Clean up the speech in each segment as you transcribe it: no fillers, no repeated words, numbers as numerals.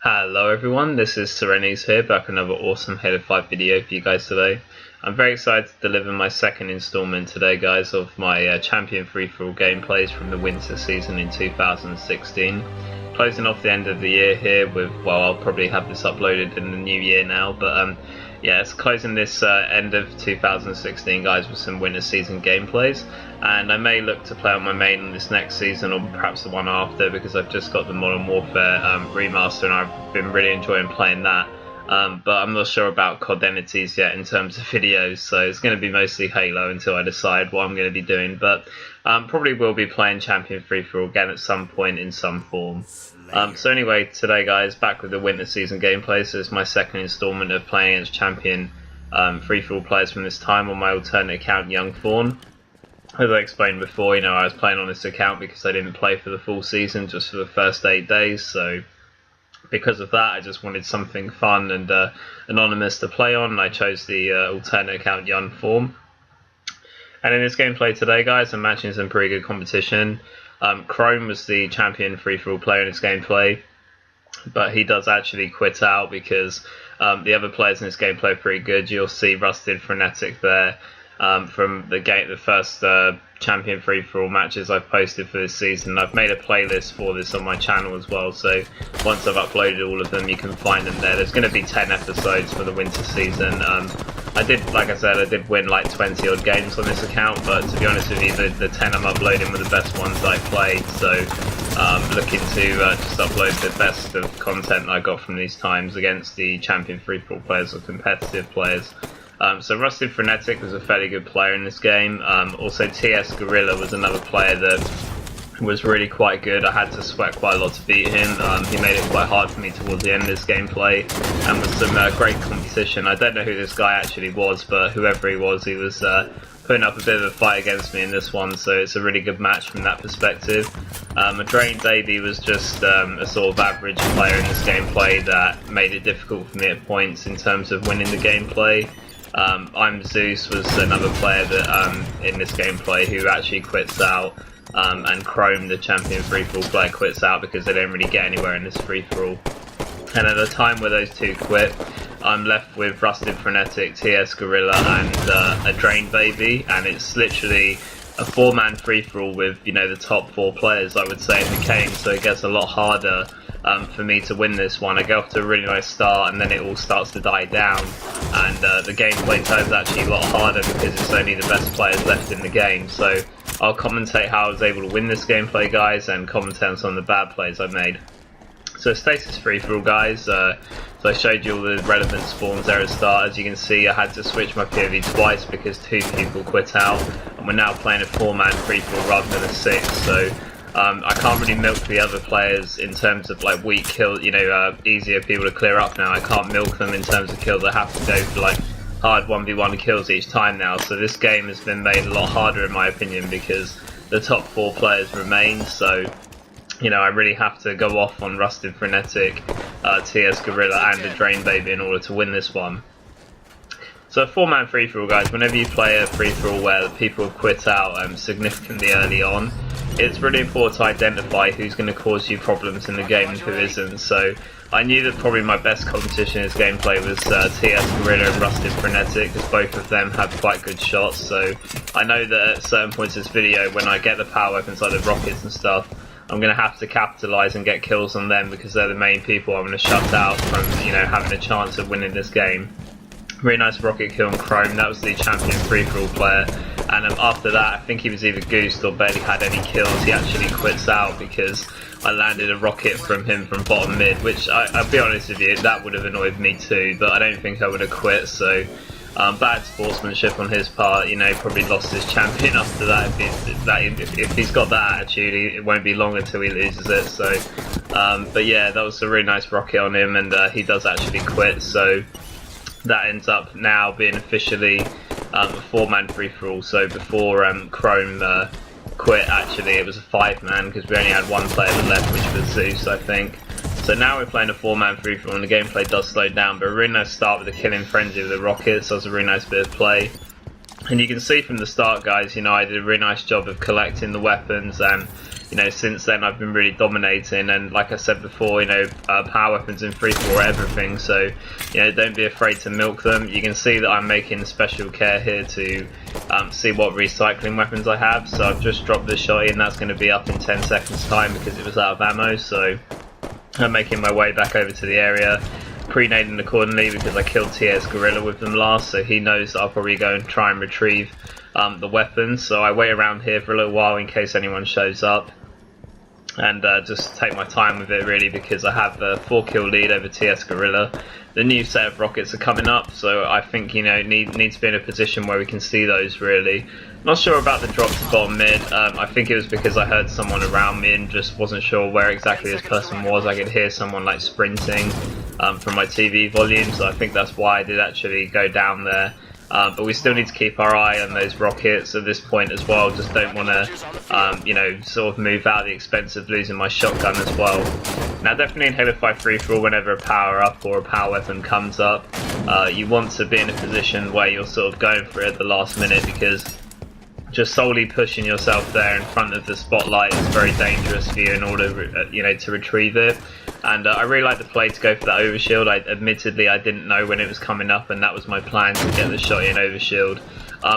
Hello everyone, this is Frenetik here, back with another awesome Halo 5 video for you guys today. I'm very excited to deliver my second installment today, guys, of my Champion free-for-all gameplays from the winter season in 2016. Closing off the end of the year here with, well, I'll probably have this uploaded in the new year now, but yeah, it's closing this end of 2016, guys, with some winter season gameplays. And I may look to play on my main on this next season, or perhaps the one after, because I've just got the Modern Warfare remaster and I've been really enjoying playing that. But I'm not sure about COD entities yet in terms of videos, so it's going to be mostly Halo until I decide what I'm going to be doing. But probably will be playing Champion free-for-all again at some point in some form. So anyway, today, guys, back with the winter season gameplay. So it's my second installment of playing against Champion free-for-all players from this time on my alternate account, Young Fawn. As I explained before, I was playing on this account because I didn't play for the full season, just for the first 8 days. So because of that, I just wanted something fun and anonymous to play on, and I chose the alternate account, Young Fawn. And in this gameplay today, guys, I'm matching some pretty good competition. Krom was the Champion free-for-all player in this gameplay, but he does actually quit out because the other players in this gameplay are pretty good. You'll see Ruzted, Frenetik there from the first Champion free-for-all matches I've posted for this season. I've made a playlist for this on my channel as well, so once I've uploaded all of them, you can find them there. There's going to be 10 episodes for the winter season. Like I said, I did win like 20 odd games on this account, but to be honest with you, the 10 I'm uploading were the best ones I played, so looking to just upload the best of content I got from these times against the Champion free-for-all players or competitive players. So Ruzted Frenetik was a fairly good player in this game. Also TS Gorilla was another player that was really quite good. I had to sweat quite a lot to beat him. He made it quite hard for me towards the end of this gameplay, and with some great competition. I don't know who this guy actually was, but whoever he was putting up a bit of a fight against me in this one, so it's a really good match from that perspective. A Drain Baby was just a sort of average player in this gameplay that made it difficult for me at points in terms of winning the gameplay. I'm Zeus was another player that in this gameplay who actually quits out, and Krom, the Champion free-for-all player, quits out because they don't really get anywhere in this free-for-all. And at the time where those two quit, I'm left with Ruzted Frenetik, TS Gorilla, and a Drain Baby, and it's literally a 4-man free-for-all with the top 4 players, I would say, in the game. So it gets a lot harder for me to win this one. I go off to a really nice start, and then it all starts to die down, and the gameplay turns actually a lot harder because it's only the best players left in the game. So I'll commentate how I was able to win this gameplay, guys, and commentate on some of the bad plays I made. So status free-for-all, guys. So I showed you all the relevant spawns there at the start. As you can see, I had to switch my POV twice because 2 people quit out, and we're now playing a 4-man free-for-all rather than a 6. So I can't really milk the other players in terms of like weak kills, easier people to clear up now. I can't milk them in terms of kills. I have to go for like hard 1v1 kills each time now. So this game has been made a lot harder in my opinion because the top 4 players remain. So I really have to go off on Ruzted Frenetik, TS Gorilla, and a Drain Baby in order to win this one. So a 4-man free-for-all, guys, whenever you play a free-for-all where people have quit out significantly early on, it's really important to identify who's going to cause you problems in the game and who isn't. So I knew that probably my best competition in this gameplay was TS Gorilla and Ruzted Frenetik, because both of them have quite good shots. So I know that at certain points in this video, when I get the power weapons like the rockets and stuff, I'm going to have to capitalise and get kills on them because they're the main people I'm going to shut out from having a chance of winning this game. Really nice rocket kill on Krom. That was the Champion free-for-all player, and after that I think he was either goosed or barely had any kills. He actually quits out because I landed a rocket from him from bottom mid, which I'll be honest with you, that would have annoyed me too, but I don't think I would have quit. So bad sportsmanship on his part, probably lost his champion after that. If he's got that attitude, it won't be long until he loses it. So but yeah, that was a really nice rocket on him, and he does actually quit. So that ends up now being officially a 4-man free-for-all. So before Krom quit, actually it was a 5-man because we only had 1 player left, which was Zeus, I think. So now we're playing a 4-man free-for-all, and the gameplay does slow down, but a really nice start with the killing frenzy with the rockets. That was a really nice bit of play. And you can see from the start, guys, I did a really nice job of collecting the weapons and you know, since then I've been really dominating, and like I said before, you know, power weapons in free for all are everything, so, you know, don't be afraid to milk them. You can see that I'm making special care here to see what recycling weapons I have, so I've just dropped the shotty and that's going to be up in 10 seconds time because it was out of ammo, so I'm making my way back over to the area, pre-nading accordingly because I killed TS Gorilla with them last, so he knows that I'll probably go and try and retrieve the weapons, so I wait around here for a little while in case anyone shows up, and just take my time with it really because I have a 4-kill lead over TS Gorilla. The new set of rockets are coming up, so I think, you know, need to be in a position where we can see those really. Not sure about the drop to bottom mid. I think it was because I heard someone around me and just wasn't sure where exactly this person was. I could hear someone like sprinting from my TV volume, so I think that's why I did actually go down there. But we still need to keep our eye on those rockets at this point as well. Just don't want to, you know, sort of move out at the expense of losing my shotgun as well. Now, definitely in Halo 5 free-for-all, whenever a power-up or a power weapon comes up, you want to be in a position where you're sort of going for it at the last minute, because just solely pushing yourself there in front of the spotlight is very dangerous for you in order, you know, to retrieve it. And I really like the play to go for that overshield. Admittedly, I didn't know when it was coming up, and that was my plan, to get the shot in overshield.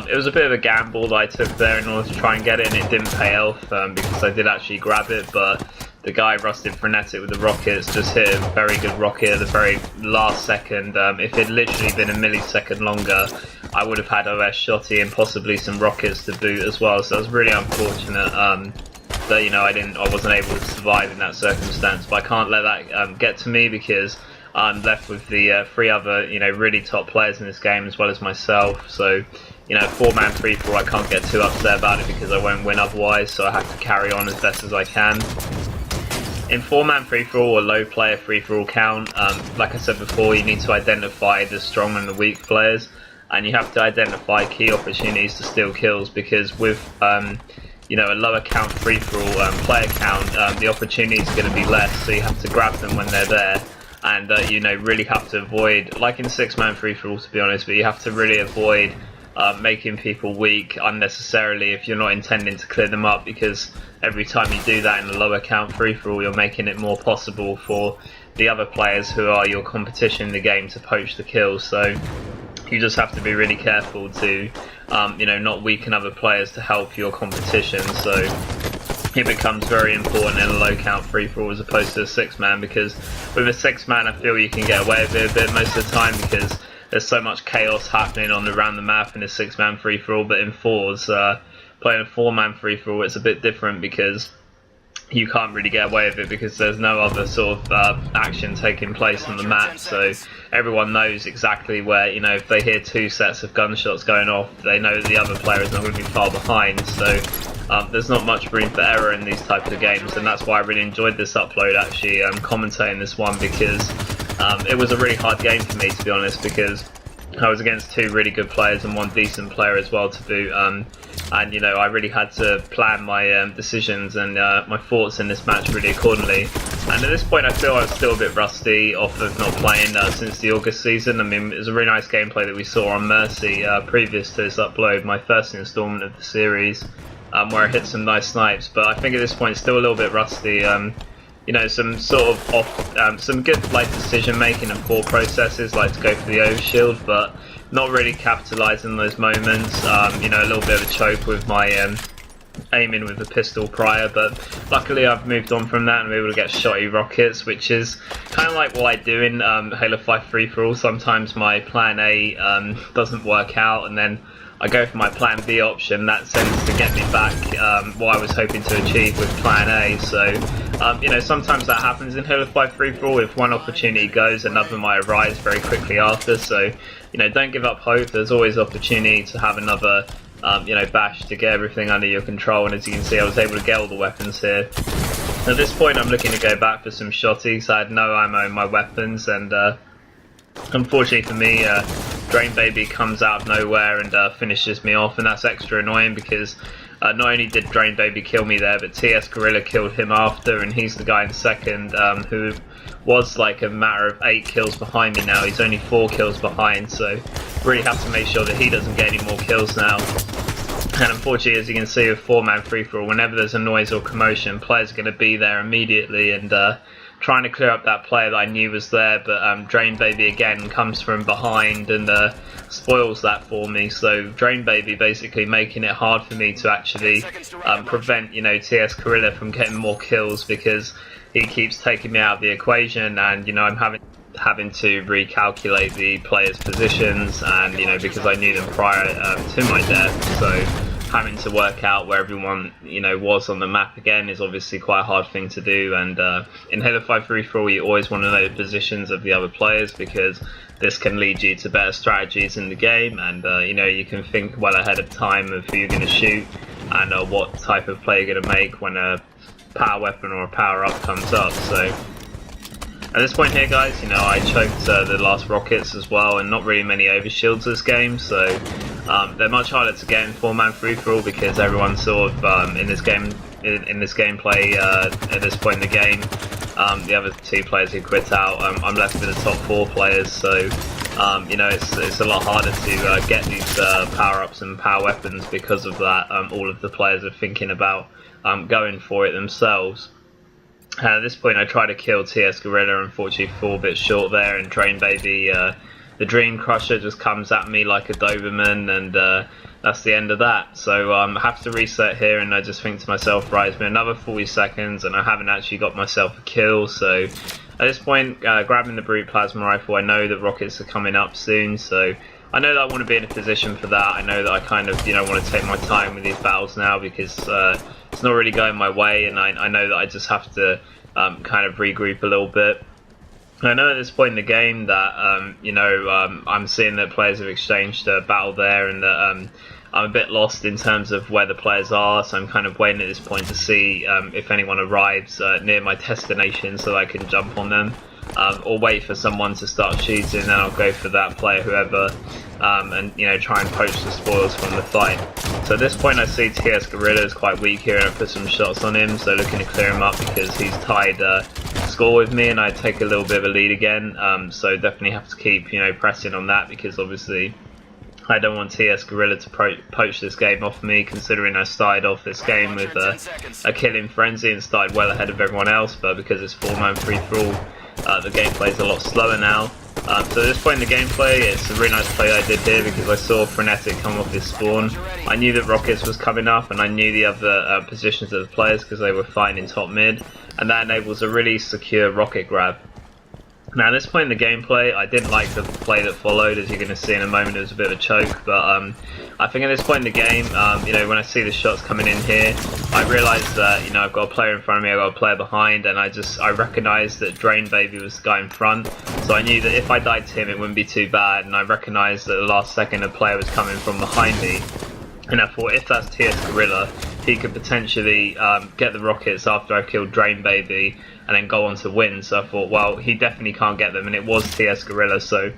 It was a bit of a gamble that I took there in order to try and get it, and it didn't pay off because I did actually grab it, but the guy Ruzted Frenetik with the rockets just hit a very good rocket at the very last second. If it had literally been a millisecond longer, I would have had OS shotty and possibly some rockets to boot as well, so it was really unfortunate that, you know, I wasn't able to survive in that circumstance. But I can't let that get to me, because I'm left with the 3 other, you know, really top players in this game as well as myself. So, you know, 4-man free-for-all, I can't get too upset about it because I won't win otherwise, so I have to carry on as best as I can. In 4-man free-for-all or low player free-for-all count, like I said before, you need to identify the strong and the weak players, and you have to identify key opportunities to steal kills, because with you know, a lower count free-for-all player count, the opportunity is going to be less, so you have to grab them when they're there, and you know, really have to avoid, like in 6-man free-for-all to be honest, but you have to really avoid making people weak unnecessarily if you're not intending to clear them up, because every time you do that in a lower count free-for-all, you're making it more possible for the other players who are your competition in the game to poach the kills. So you just have to be really careful to you know, not weaken other players to help your competition. So it becomes very important in a low count free-for-all as opposed to a 6-man, because with a 6-man I feel you can get away with it a bit most of the time because there's so much chaos happening around the map in a 6-man free-for-all. But in 4s, playing a 4-man free-for-all, it's a bit different because you can't really get away with it because there's no other sort of action taking place on the map, so everyone knows exactly where, you know, if they hear 2 sets of gunshots going off, they know the other player is not going to be far behind, so there's not much room for error in these types of games, and that's why I really enjoyed this upload, actually, commentating this one, because it was a really hard game for me, to be honest, because I was against 2 really good players and 1 decent player as well to boot, and you know, I really had to plan my decisions and my thoughts in this match really accordingly. And at this point I feel I was still a bit rusty off of not playing since the August season. I mean, it was a really nice gameplay that we saw on Mercy previous to this upload, my first instalment of the series, where I hit some nice snipes, but I think at this point still a little bit rusty. You know, some sort of some good like decision making and thought processes, like to go for the overshield, but not really capitalising on those moments. You know, a little bit of a choke with my aiming with the pistol prior, but luckily I've moved on from that and I'm able to get shotty rockets, which is kind of like what I do in Halo 5 free-for-all. Sometimes my plan A doesn't work out, and then I go for my plan B option. That tends to get me back what I was hoping to achieve with plan A. So, you know, sometimes that happens in Halo 5 free-for-all. If one opportunity goes, another might arise very quickly after. So, you know, don't give up hope. There's always opportunity to have another, you know, bash to get everything under your control. And as you can see, I was able to get all the weapons here. At this point, I'm looking to go back for some shotties. I had no ammo in my weapons, and unfortunately for me, Drain Baby comes out of nowhere and finishes me off, and that's extra annoying because not only did Drain Baby kill me there, but TS Gorilla killed him after, and he's the guy in second who was like a matter of 8 kills behind me now. He's only 4 kills behind, so really have to make sure that he doesn't get any more kills now. And unfortunately, as you can see with 4-man free-for-all, whenever there's a noise or commotion, players are going to be there immediately and trying to clear up that player that I knew was there, but Drain Baby again comes from behind and spoils that for me. So Drain Baby basically making it hard for me to actually prevent, you know, TS Gorilla from getting more kills, because he keeps taking me out of the equation, and you know, I'm having to recalculate the players' positions, and you know, because I knew them prior to my death, so having to work out where everyone, you know, was on the map again is obviously quite a hard thing to do. And in Halo 5 free-for-all, you always want to know the positions of the other players, because this can lead you to better strategies in the game, and you know, you can think well ahead of time of who you're going to shoot and what type of play you're going to make when a power weapon or a power up comes up. So at this point here, guys, you know, I choked the last rockets as well, and not really many overshields this game, so they're much harder to get in 4-man free-for-all, because everyone's sort of in this gameplay at this point in the game. The other 2 players who quit out, I'm left with the top 4 players, so you know, it's a lot harder to get these power-ups and power weapons because of that. All of the players are thinking about going for it themselves. At this point I try to kill TS Gorilla, unfortunately fall a bit short there, and Drain Baby, the Dream Crusher, just comes at me like a Doberman, and that's the end of that. So I have to reset here, and I just think to myself, right, it's been another 40 seconds and I haven't actually got myself a kill. So at this point, grabbing the Brute Plasma Rifle, I know that rockets are coming up soon, so I know that I want to be in a position for that. I know that I kind of, you know, want to take my time with these battles now, because it's not really going my way, and I know that I just have to kind of regroup a little bit. I know at this point in the game that you know, I'm seeing that players have exchanged a battle there, and that I'm a bit lost in terms of where the players are, so I'm kind of waiting at this point to see if anyone arrives near my destination so that I can jump on them, or wait for someone to start shooting, and then I'll go for that player, whoever, and you know, try and poach the spoils from the fight. So at this point I see TS Gorilla is quite weak here, and I put some shots on him, so looking to clear him up because he's tied score with me, and I take a little bit of a lead again. So definitely have to keep, you know, pressing on that, because obviously I don't want TS Gorilla to poach this game off me, considering I started off this game with a killing frenzy and started well ahead of everyone else, but because it's 4-man free-for-all, the gameplay is a lot slower now. So at this point in the gameplay, it's a really nice play I did here, because I saw Frenetik come off his spawn. I knew that rockets was coming up, and I knew the other positions of the players because they were fighting in top mid, and that enables a really secure rocket grab. Now at this point in the gameplay, I didn't like the play that followed. As you're going to see in a moment, it was a bit of a choke, but I think at this point in the game, you know, when I see the shots coming in here, I realise that, you know, I've got a player in front of me, I've got a player behind, and I recognised that Drain Baby was the guy in front, so I knew that if I died to him it wouldn't be too bad, and I recognised that the last second a player was coming from behind me, and I thought, if that's TS Gorilla, he could potentially get the rockets after I've killed Drain Baby and then go on to win. So I thought, well, he definitely can't get them, and it was TS Gorilla, so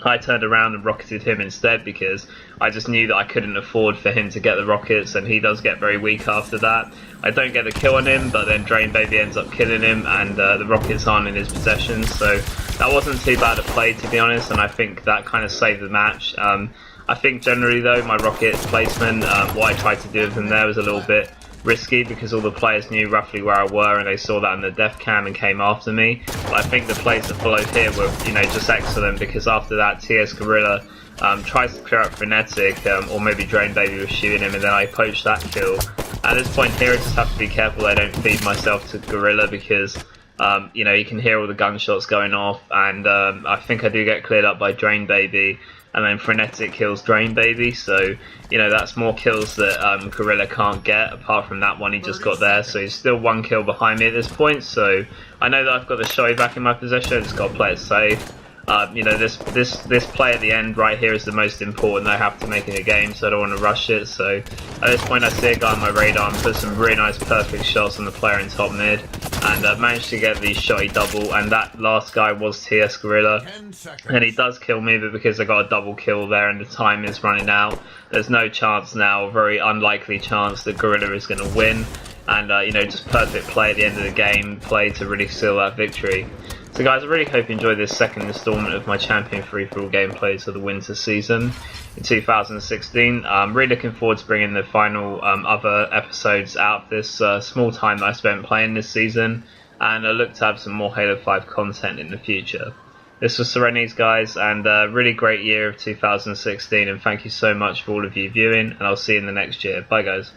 I turned around and rocketed him instead, because I just knew that I couldn't afford for him to get the rockets, and he does get very weak after that. I don't get the kill on him, but then Drain Baby ends up killing him, and the rockets aren't in his possession, so that wasn't too bad a play, to be honest, and I think that kind of saved the match. I think generally though, my rocket placement, what I tried to do with them there was a little bit risky, because all the players knew roughly where I were, and they saw that in the death cam and came after me. But I think the plays that followed here were, you know, just excellent, because after that TS Gorilla tries to clear up Frenetik, or maybe Drain Baby was shooting him, and then I poached that kill. At this point here, I just have to be careful I don't feed myself to Gorilla, because you know, you can hear all the gunshots going off, and I think I do get cleared up by Drain Baby, and then Frenetik kills Drain Baby, so you know, that's more kills that Gorilla can't get, apart from that one he just got there, so he's still 1 kill behind me at this point. So I know that I've got the shotty back in my possession, I just got to play it safe. You know, this play at the end right here is the most important I have to make in a game, so I don't want to rush it. So at this point I see a guy on my radar and put some really nice perfect shots on the player in top mid, and managed to get the shotty double, and that last guy was TS Gorilla, and he does kill me, but because I got a double kill there and the time is running out, there's no chance now, a very unlikely chance, that Gorilla is going to win, and you know, just perfect play at the end of the game, play to really seal that victory. So guys, I really hope you enjoyed this second instalment of my Champion free-for-all gameplays of the winter season in 2016. I'm really looking forward to bringing the final other episodes out of this small time that I spent playing this season, and I look to have some more Halo 5 content in the future. This was Frenetik, guys, and a really great year of 2016, and thank you so much for all of you viewing, and I'll see you in the next year. Bye guys.